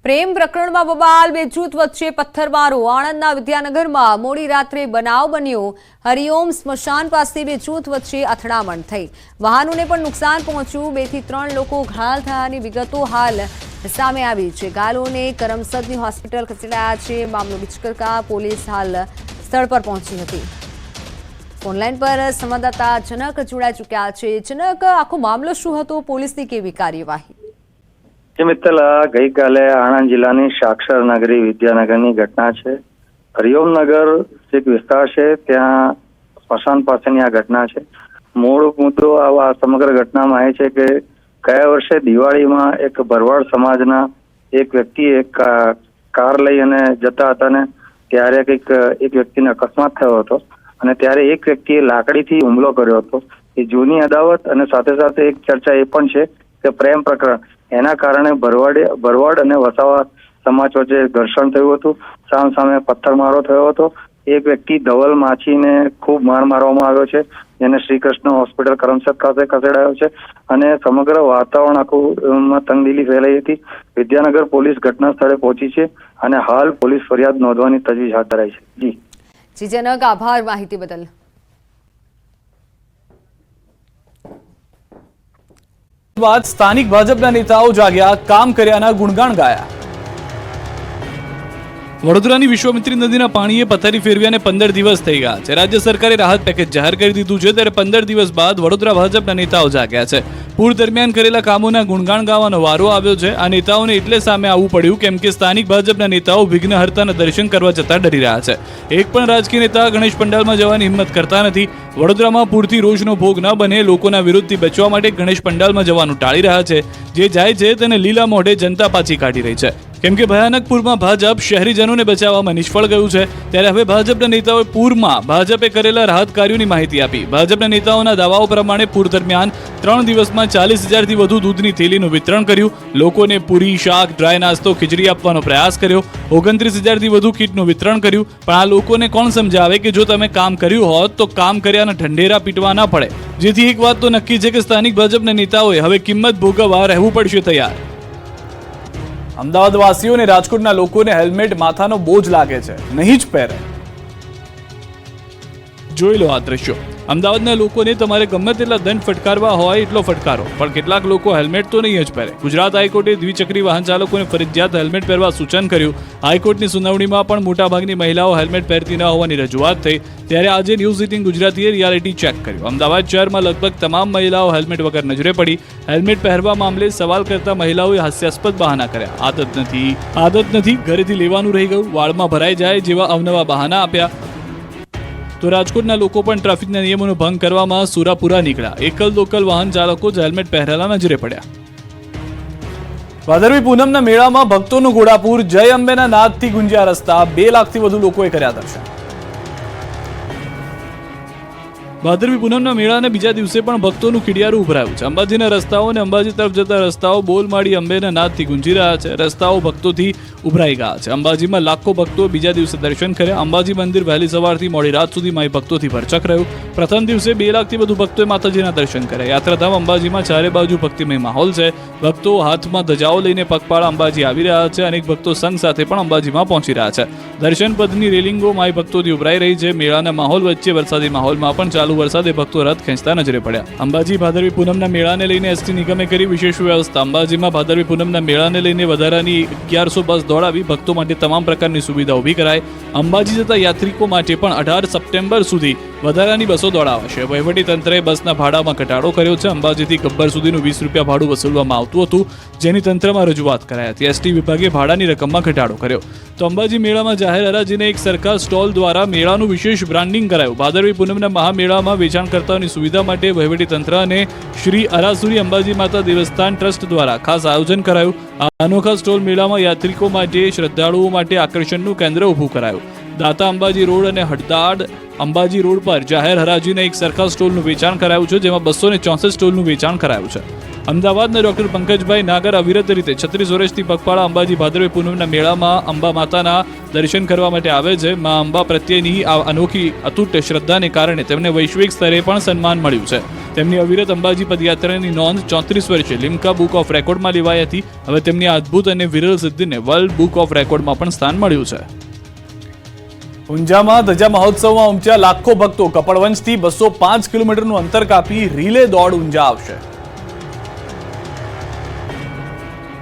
પ્રેમ પ્રકરણમાં બબાલ, બે જૂથ વચ્ચે પથ્થરમારો. આણંદના વિદ્યાનગરમાં મોડી રાત્રે બનાવ બન્યો. હરિઓમ સ્મશાન પાસે બે જૂથ વચ્ચે અથડામણ થઈ. વાહનોને પણ નુકસાન પહોંચ્યું. 2 થી 3 લોકો ઘાયલ થયાની વિગતો હાલ સામે આવી છે. ઘાયલોને કરમસદની હોસ્પિટલ ખસેડાયા છે. મામલો વિચકરતા પોલીસ હાલ સ્થળ પર પહોંચી હતી. ઓનલાઈન પર સંવાદદાતા જનક જોડાઈ ચૂક્યા છે. જનક, આખો મામલો શું હતો? પોલીસની કેવી કાર્યવાહી? મિત્તલ, ગઈકાલે આણંદ જિલ્લાની સાક્ષર નગરી વિદ્યાનગરની ઘટના છે. હરિઓમ નગર એક વિસ્તાર છે, ત્યાં સ્મશાન પાસેની આ ઘટના છે. મૂળ મુદ્દો આ સમગ્ર ઘટનામાં એ છે કે ગયા વર્ષે દિવાળીમાં એક ભરવાડ સમાજના એક વ્યક્તિ એક કાર લઈ અને જતા હતા ને ત્યારે એક વ્યક્તિને અકસ્માત થયો હતો અને ત્યારે એક વ્યક્તિએ લાકડીથી હુમલો કર્યો હતો. એ જૂની અદાવત અને સાથે સાથે એક ચર્ચા એ પણ છે કે પ્રેમ પ્રકરણ, એના કારણે ભરવાડ અને વસાવા સમાજ વચ્ચે ઘર્ષણ થયું હતું. સામે પથ્થરમારો થયો હતો. એક વ્યક્તિ ધવલ માછીને ખૂબ માર મારવામાં આવ્યો છે, જેને શ્રી કૃષ્ણ હોસ્પિટલ કરમસદ ખાતે ખસેડાયો છે અને સમગ્ર વાતાવરણ આખું તંગદિલી ફેલાઈ હતી. વિદ્યાનગર પોલીસ ઘટના સ્થળે પહોંચી છે અને હાલ પોલીસ ફરિયાદ નોંધવાની તજવીજ હાથ ધરાઈ છે. જી જનક, આભાર માહિતી બદલ. બાદ સ્થાનિક ભાજપના નેતાઓ જાગ્યા, કામ કર્યાના ગુણગાન ગાયા. વડોદરાની વિશ્વામિત્રી નદીના પાણીએ પથારી ફેરવ્યાને 15 દિવસ થઈ ગયા છે. રાજ્ય સરકારે રાહત પેકેજ જાહેર કરી દીધું છે, ત્યારે 15 દિવસ બાદ વડોદરા ભાજપના નેતાઓ જાગ્યા છે. પૂર દરમિયાન કરેલા કામોના ગુણગાન ગાવાનો વારો આવ્યો છે. આ નેતાઓને એટલે સામે આવવું પડ્યું કેમ કે સ્થાનિક ભાજપના નેતાઓ વિઘ્નહર્તાના દર્શન કરવા જતા ડરી રહ્યા છે. એક પણ રાજકીય નેતા ગણેશ પંડાલમાં જવાની હિંમત કરતા નથી. વડોદરામાં પૂરથી રોષનો ભોગ ન બને, લોકોના વિરોધથી બચવા માટે ગણેશ પંડાલમાં જવાનું ટાળી રહ્યા છે. જે જાય છે તેને લીલા મોઢે જનતા પાછી કાઢી રહી છે કેમ કે ભયાનક પૂરમાં ભાજપ શહેરીજનોને બચાવવામાં નિષ્ફળ ગયું છે. ત્યારે હવે ભાજપના નેતાઓએ પૂરમાં ભાજપે કરેલા રાહત કાર્યોની માહિતી આપી. ભાજપના નેતાઓના દાવાઓ પ્રમાણે પૂર દરમિયાન 3 દિવસમાં 40,000થી વધુ દૂધની થેલીનું વિતરણ કર્યું. લોકોને પૂરી, શાક, ડ્રાય નાસ્તો, ખીચડી આપવાનો પ્રયાસ કર્યો. 29,000થી વધુ કીટનું વિતરણ કર્યું. પણ આ લોકોને કોણ સમજાવે કે જો તમે કામ કર્યું હોત તો કામ કર્યાના ઢંઢેરા પીટવા ના પડે. જેથી એક વાત તો નક્કી છે કે સ્થાનિક ભાજપના નેતાઓએ હવે કિંમત ભોગવવા રહેવું પડશે તૈયાર. અમદાવાદ વાસીઓ અને રાજકોટના લોકોને હેલ્મેટ માથાનો બોજ લાગે છે, નહીં જ પહેરે. જોઈ લો આ દ્રશ્યો. અમદાવાદના લોકોને તમારે ગમે તેટલા દંડ ફટકારવા હોય એટલો ફટકારો, પણ કેટલાક લોકો હેલ્મેટ તો નહીં જ પહેરે. ગુજરાત હાઈકોર્ટે દ્વિચક્રી વાહન ચાલકોને ફરજિયાત હેલ્મેટ પહેરવા સૂચન કર્યું. હાઈકોર્ટની સુનાવણીમાં પણ મોટાભાગની મહિલાઓ હેલ્મેટ પહેરતી ન હોવાની રજૂઆત થઈ. ત્યારે આજે ન્યૂઝ 18 ગુજરાતીએ રિયાલિટી ચેક કર્યું. અમદાવાદ શહેરમાં લગભગ તમામ મહિલાઓ હેલ્મેટ વગર નજરે પડી. હેલ્મેટ પહેરવા મામલે સવાલ કરતા મહિલાઓએ હાસ્યાસ્પદ બહાના કર્યા. આદત નથી, ઘરેથી લેવાનું રહી ગયું, વાળમાં ભરાઈ જાય જેવા અવનવા બહાના આપ્યા. તો રાજકોટના લોકો પણ ટ્રાફિકના નિયમોનો ભંગ કરવામાં સુરાપુરા નીકળ્યા. એકલ દોકલ વાહન ચાલકો જ હેલ્મેટ પહેરેલા નજરે પડ્યા. ભાદરવી પૂનમના મેળામાં ભક્તોનું ઘોડાપુર. જય અંબેના નાદથી ગુંજ્યા રસ્તા. 2 લાખથી વધુ લોકોએ કર્યા દર્શન. ભાદરવી પૂનમના મેળાના બીજા દિવસે પણ ભક્તોનું ખીડિયારું ઉભરાયું છે. અંબાજીના રસ્તાઓ અને અંબાજી તરફ જતા રસ્તાઓ બોલમાળી અંબેના નાદથી ગુંજી રહ્યા છે. રસ્તાઓ ભક્તોથી ઉભરાઈ ગયા છે. અંબાજીમાં લાખો ભક્તો બીજા દિવસે દર્શન કર્યા. અંબાજી મંદિર વહેલી સવારથી મોડી રાત સુધી માઈ ભક્તોથી ભરચક રહ્યું. પ્રથમ દિવસે 2 લાખથી વધુ ભક્તોએ માતાજીના દર્શન કર્યા. યાત્રાધામ અંબાજીમાં ચારે બાજુ ભક્તિમય માહોલ છે. ભક્તો હાથમાં ધજાઓ લઈને પગપાળા અંબાજી આવી રહ્યા છે. અનેક ભક્તો સંઘ સાથે પણ અંબાજીમાં પહોંચી રહ્યા છે. દર્શન પદની રેલિંગો માઈ ભક્તોથી ઉભરાઈ રહી છે. મેળાના માહોલ વચ્ચે વરસાદી માહોલમાં પણ વરસાદે ભક્તો રથ ખેંચતા નજરે પડ્યા. અંબાજી ભાદરવી પૂનમના મેળાને લઈને એસટી નિગમે કરી વિશેષ વ્યવસ્થા. અંબાજીમાં ભાદરવી પૂનમના મેળાને લઈને વધારાની 1100 બસ દોડાવી ભક્તો માટે તમામ પ્રકારની સુવિધા ઊભી કરાઈ. અંબાજી જતા યાત્રિકો માટે પણ 18 સપ્ટેમ્બર સુધી વધારાની બસો દોડાવાશે. વહીવટી તંત્રએ બસના ભાડામાં ઘટાડો કર્યો છે. અંબાજીથી ગબ્બર સુધીનું 20 રૂપિયા ભાડું વસૂલવામાં આવતું હતું, જેની તંત્રમાં રજૂઆત કરાઈ હતી. એસટી વિભાગે ભાડાની રકમમાં ઘટાડો કર્યો. તો અંબાજી મેળામાં જાહેર હરાજીને એક સરકાર સ્ટોલ દ્વારા મેળાનું વિશેષ બ્રાન્ડિંગ કરાયું. ભાદરવી પૂનમના મહામેળામાં વેચાણકર્તાઓની સુવિધા માટે વહીવટી તંત્ર અને શ્રી અરાસુરી અંબાજી માતા દેવસ્થાન ટ્રસ્ટ દ્વારા ખાસ આયોજન કરાયું. આ અનોખા સ્ટોલ મેળામાં યાત્રિકો માટે, શ્રદ્ધાળુઓ માટે આકર્ષણનું કેન્દ્ર ઊભું કરાયું. દાતા અંબાજી રોડ અને હડદાડ અંબાજી રોડ પર જાહેર હરાજીને એક સરખા સ્ટોલનું વેચાણ કરાયું છે, જેમાં 264 સ્ટોલનું વેચાણ કરાયું છે. અમદાવાદના ડોક્ટર પંકજભાઈ નાગર અવિરત રીતે 36 વર્ષથી પગપાળા અંબાજી ભાદરવી પૂનમના મેળામાં અંબા માતાના દર્શન કરવા માટે આવે છે. મા અંબા પ્રત્યેની આ અનોખી અતૂટ શ્રદ્ધાને કારણે તેમને વૈશ્વિક સ્તરે પણ સન્માન મળ્યું છે. તેમની અવિરત અંબાજી પદયાત્રાની નોંધ 34 વર્ષે લિમ્કા બુક ઓફ રેકોર્ડમાં લેવાઈ હતી. હવે તેમની આ અદ્ભુત અને વિરલ સિદ્ધિને વર્લ્ડ બુક ઓફ રેકોર્ડમાં પણ સ્થાન મળ્યું છે. ઊંઝામાં ધજા મહોત્સવમાં ઉમટ્યા લાખો ભક્તો. કપડવંજથી 205 કિલોમીટરનું અંતર કાપી રીલે દોડ ઊંઝા આવશે.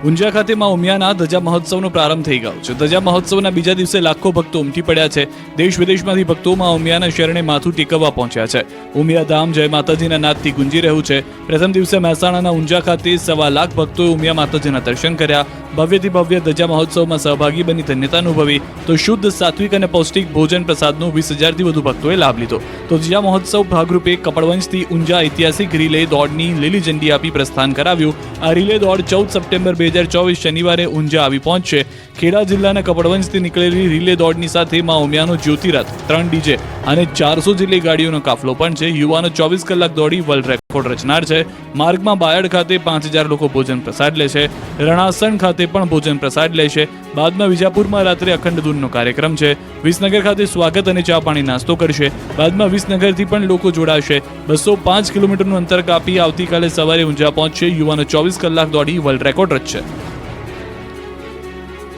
ઊંઝા ખાતે માં ઉમિયાના ધજા મહોત્સવનો પ્રારંભ થઈ ગયો છે. ધજા મહોત્સવના બીજા દિવસે લાખો ભક્તો ઉમટી પડ્યા છે. દેશ વિદેશમાંથી ભક્તો માં ઉમિયાના શરણે માથું ટેકવવા પહોંચ્યા છે. ઉમિયા ધામ જય માતાજીના નાદથી ગુંજી રહ્યું છે. પ્રથમ દિવસે મહેસાણાના ઊંઝા ખાતે 1.25 લાખ ભક્તોએ ઉમિયા માતાજીના દર્શન કર્યા. ભવ્યથી ભવ્ય ધજા મહોત્સવમાં સહભાગી બની ધન્યતા અનુભવી તો શુદ્ધ સાત્વિક અને પૌષ્ટિક ભોજન પ્રસાદનો 20,000થી વધુ ભક્તોએ લાભ લીધો. તો ધજા મહોત્સવ ભાગરૂપે કપડવંજથી ઊંઝા ઐતિહાસિક રીલે દોડની લીલી ઝંડી આપી પ્રસ્થાન કરાવ્યું. આ રીલે દોડ 14 સપ્ટેમ્બર 2024 શનિવારે ઊંઝા આવી પહોંચશે. ખેડા જિલ્લાના કપડવંજથી નીકળેલી રીલે દોડની સાથે માં ઉમિયાનો જ્યોતિરથ, 3 ડીજે અને 400 જેટલી ગાડીઓનો કાફલો પણ છે. યુવાનો 24 કલાક દોડી વર્લ્ડ રેકોર્ડ રચનાર છે. માર્ગમાં બાયડ ખાતે 5,000 લોકો ભોજન પ્રસાદ લેશે. રણાસણ ખાતે પણ ભોજન પ્રસાદ લેશે. બાદમાં વિજાપુરમાં રાત્રે અખંડ ધૂનનો કાર્યક્રમ છે. વિસનગર ખાતે સ્વાગત અને ચા પાણી નાસ્તો કરશે. બાદમાં વિસનગરથી પણ લોકો જોડાશે. 205 કિલોમીટરનું અંતર કાપી આવતીકાલે સવારે ઊંઝા પહોંચશે. યુવાનો 24 કલાક દોડી વર્લ્ડ રેકોર્ડ રચશે.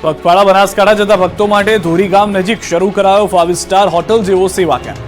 પગપાળા બનાસકાંઠા જતા ભક્તો માટે ધોરી ગામ નજીક શરૂ કરાયો 5 સ્ટાર હોટલ જેવો સેવા કેમ્પ.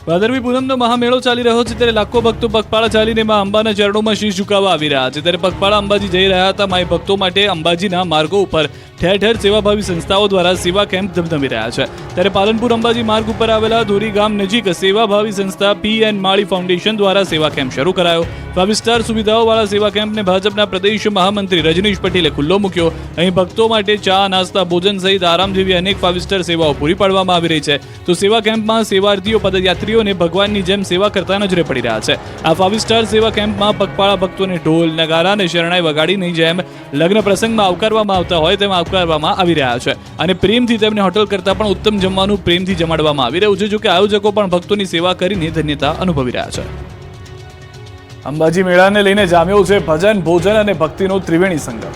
ભાદરવી પૂનમનો મહામેળો ચાલી રહ્યો છે ત્યારે લાખો ભક્તો પગપાળા ચાલીને માં અંબાના ચરણોમાં શીશ ઝુકાવવા આવી રહ્યા છે. ત્યારે પગપાળા અંબાજી જઈ રહ્યા હતા માય ભક્તો માટે અંબાજીના માર્ગો ઉપર ઠેર ઠેર સેવાભાવી સંસ્થાઓ દ્વારા સેવા કેમ્પ ધમધમી રહ્યા છે. ત્યારે પાલનપુર અંબાજી માર્ગ ઉપર આવેલા ધોરી ગામ નજીક સેવાભાવી સંસ્થા P.N. માળી ફાઉન્ડેશન દ્વારા સેવા કેમ્પ શરૂ કરાયો. 5 સ્ટાર સુવિધાઓવાળા સેવા કેમ્પને ભાજપના પ્રદેશ મહામંત્રી રજનીશ પટેલે ખુલ્લો મૂક્યો. અહીં ભક્તો માટે ચા, નાસ્તા, ભોજન સહિત આરામ જેવી અનેક 5 સ્ટાર સેવાઓ પૂરી પાડવામાં આવી રહી છે. તો સેવા કેમ્પમાં સેવાર્થીઓ પદયાત્રીઓને ભગવાનની જેમ સેવા કરતા નજરે પડી રહ્યા છે. આ 5 સ્ટાર સેવા કેમ્પમાં પગપાળા ભક્તોને ઢોલ, નગારા અને શરણાઈ વગાડીની જેમ લગ્ન પ્રસંગમાં આવકારવામાં આવતા હોય તેમ આવકારવામાં આવી રહ્યા છે. અને પ્રેમથી તેમને હોટલ કરતાં પણ ઉત્તમ જમવાનું પ્રેમથી જમાડવામાં આવી રહ્યું છે. જો કે આયોજકો પણ ભક્તોની સેવા કરીને ધન્યતા અનુભવી રહ્યા છે. અંબાજી મેળાને લઈને જામ્યો છે ભજન, ભોજન અને ભક્તિનો ત્રિવેણી સંગમ.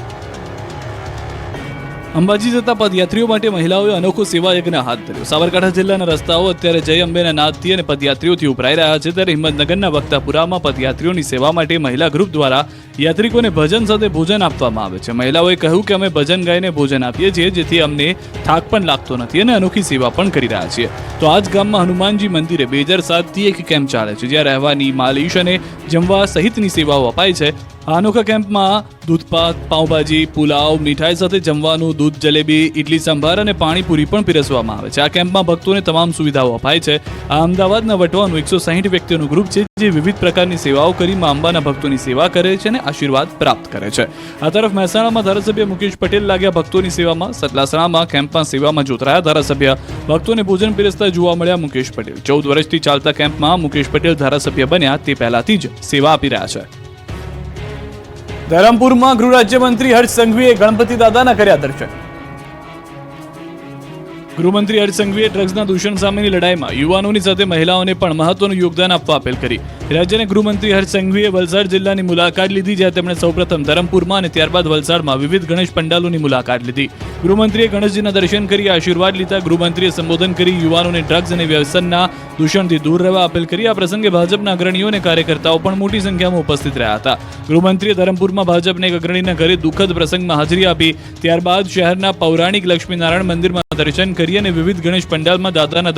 અંબાજી જતા પદયાત્રીઓ માટે મહિલાઓએ અનોખો સેવા યજ્ઞ હાથ ધર્યો. સાબરકાંઠા જિલ્લાના રસ્તાઓ અત્યારે જય અંબેના નાદથી અને પદયાત્રીઓથી ઉભરાઈ રહ્યા છે. ત્યારે હિંમતનગરના વક્તાપુરામાં પદયાત્રીઓની સેવા માટે મહિલા ગ્રુપ દ્વારા યાત્રિકોને ભજન સાથે ભોજન આપવામાં આવે છે. મહિલાઓએ કહ્યું કે અમે ભજન ગાઈને ભોજન આપીએ છીએ જેથી અમને થાક પણ લાગતો નથી અને અનોખી સેવા પણ કરી રહ્યા છીએ. તો આ જ ગામમાં હનુમાનજી મંદિરે 2007થી એક કેમ્પ ચાલે છે જ્યાં રહેવાની, માલિશ અને જમવા સહિતની સેવાઓ અપાય છે. આ અનોખા કેમ્પમાં દૂધપાક, પાઉંભાજી, પુલાવ, મીઠાઈ સાથે જમવાનું, દૂધ જલેબી, ઇડલી સંભાર અને પાણીપુરી પણ પીરસવામાં આવે છે. આ કેમ્પમાં ભક્તોને તમામ સુવિધાઓ અપાય છે. આ અમદાવાદના વટવાનું 160 વ્યક્તિઓનું ગ્રુપ છે જે વિવિધ પ્રકારની સેવાઓ કરી મા અંબાના ભક્તોની સેવા કરે છે અને આશીર્વાદ પ્રાપ્ત કરે છે. આ તરફ મહેસાણામાં ધારાસભ્ય મુકેશ પટેલ લાગ્યા ભક્તોની સેવામાં. સતલાસણામાં કેમ્પમાં સેવામાં જોતરાયા ધારાસભ્ય. ભક્તોને ભોજન પીરસતા જોવા મળ્યા મુકેશ પટેલ. 14 વર્ષથી ચાલતા કેમ્પમાં મુકેશ પટેલ ધારાસભ્ય બન્યા તે પહેલાથી જ સેવા આપી રહ્યા છે. ધરમપુરમાં ગૃહ રાજ્યમંત્રી હર્ષ સંઘવીએ ગણપતિ દાદાના કર્યા દર્શન. ગૃહમંત્રી હર્ષ સંઘવીએ ડ્રગ્સના દૂષણ સામેની લડાઈમાં યુવાનોની સાથે મહિલાઓને પણ મહત્વનું યોગદાન આપવા અપીલ કરી. રાજ્યના ગૃહમંત્રી હર્ષ સંઘવીએ વલસાડ જિલ્લાની મુલાકાત લીધી જ્યાં તેમણે સૌપ્રથમ ધરમપુરમાં અને ત્યારબાદ વલસાડમાં વિવિધ ગણેશ પંડાલોની મુલાકાત લીધી. ગૃહમંત્રીએ ગણેશજીના દર્શન કરી આશીર્વાદ લીધા. ગૃહમંત્રીએ સંબોધન કરી યુવાનોને ડ્રગ્સ અને વ્યસનના દૂષણથી દૂર રહેવા અપીલ કરી. આ પ્રસંગે ભાજપના અગ્રણીઓ અને કાર્યકર્તાઓ પણ મોટી સંખ્યામાં ઉપસ્થિત રહ્યા હતા. ગૃહમંત્રીએ ધરમપુરમાં ભાજપના એક અગ્રણીના ઘરે દુઃખદ પ્રસંગમાં હાજરી આપી. ત્યારબાદ શહેરના પૌરાણિક લક્ષ્મીનારાયણ મંદિરમાં દર્શન કરી અને વિવિધ ગણેશ પંડાલમાં દાદાના